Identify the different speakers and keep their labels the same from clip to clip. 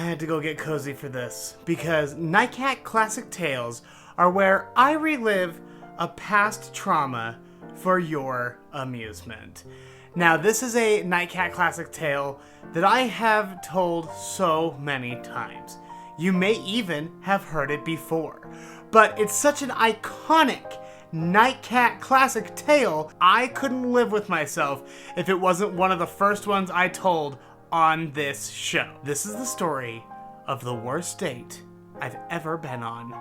Speaker 1: had to go get cozy for this because NIGHTCAT Classic Tales are where I relive a past trauma for your amusement. Now, this is a NIGHTCAT Classic Tale that I have told so many times. You may even have heard it before, but it's such an iconic NIGHTCAT Classic Tale, I couldn't live with myself if it wasn't one of the first ones I told on this show. This is the story of the worst date I've ever been on.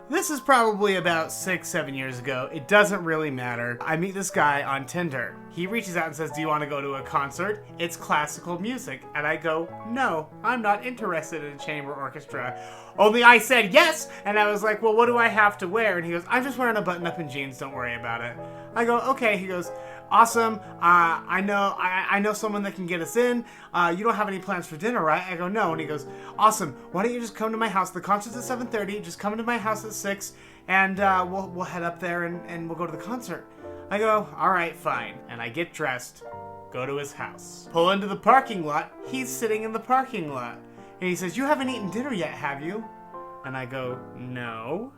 Speaker 1: This is probably about 6-7 years ago. It doesn't really matter. I meet this guy on Tinder. He reaches out and says, "Do you want to go to a concert? It's classical music." And I go, "No, I'm not interested in a chamber orchestra." Only I said yes, and I was like, "Well, what do I have to wear?" And he goes, "I'm just wearing a button-up and jeans, don't worry about it." I go, "Okay." He goes, "Awesome, I know someone that can get us in. You don't have any plans for dinner, right?" I go, "No." And he goes, "Awesome, why don't you just come to my house? The concert's at 7:30, just come to my house at 6, and we'll head up there and we'll go to the concert." I go, "All right, fine." And I get dressed, go to his house. Pull into the parking lot, he's sitting in the parking lot. And he says, "You haven't eaten dinner yet, have you?" And I go, "No."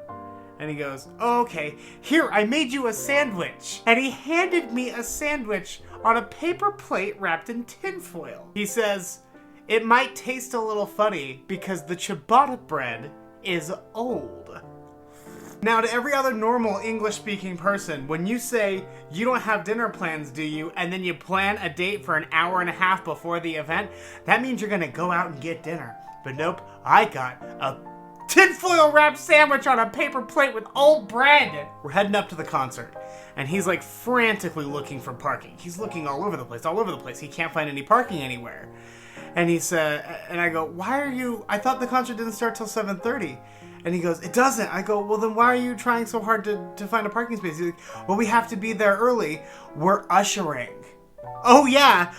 Speaker 1: And he goes, "Oh, okay, here, I made you a sandwich." And he handed me a sandwich on a paper plate wrapped in tinfoil. He says, "It might taste a little funny because the ciabatta bread is old." Now, to every other normal English-speaking person, when you say, "You don't have dinner plans, do you?" and then you plan a date for an hour and a half before the event, that means you're gonna go out and get dinner. But nope, I got a tinfoil wrapped sandwich on a paper plate with old bread. We're heading up to the concert, and he's like frantically looking for parking. He's looking all over the place. He can't find any parking anywhere. And he said, and I go, "Why are you, I thought the concert didn't start till 7:30. And he goes, "It doesn't." I go, "Well, then why are you trying so hard to find a parking space?" He's like, "Well, we have to be there early. We're ushering." Oh yeah,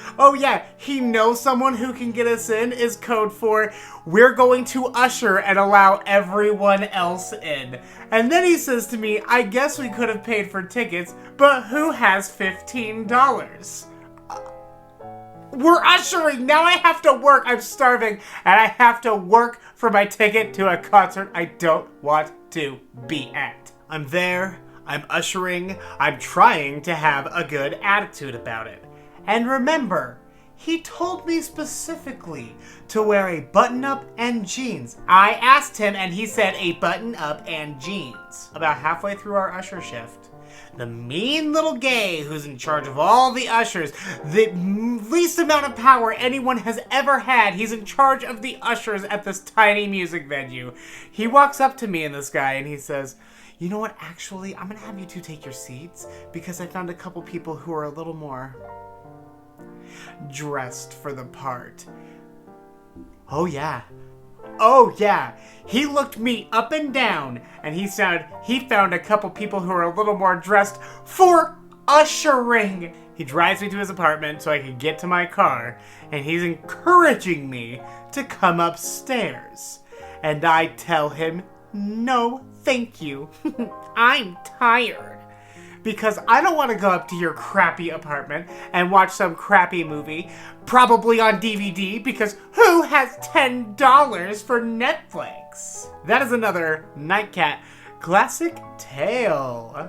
Speaker 1: he knows someone who can get us in is code for "We're going to usher and allow everyone else in." And then he says to me, "I guess we could have paid for tickets, but who has $15? We're ushering, now I have to work, I'm starving, and I have to work for my ticket to a concert I don't want to be at." I'm there, I'm ushering, I'm trying to have a good attitude about it. And remember, he told me specifically to wear a button-up and jeans. I asked him and he said a button-up and jeans. About halfway through our usher shift, the mean little gay who's in charge of all the ushers, the least amount of power anyone has ever had, he's in charge of the ushers at this tiny music venue. He walks up to me and this guy and he says, "You know what, actually, I'm gonna have you two take your seats because I found a couple people who are a little more dressed for the part." Oh yeah. He looked me up and down and he said he found a couple people who are a little more dressed for ushering. He drives me to his apartment so I can get to my car, and he's encouraging me to come upstairs. And I tell him, "No, thank you. I'm tired." Because I don't want to go up to your crappy apartment and watch some crappy movie, probably on DVD, because who has $10 for Netflix? That is another NIGHTCAT Classic Tale.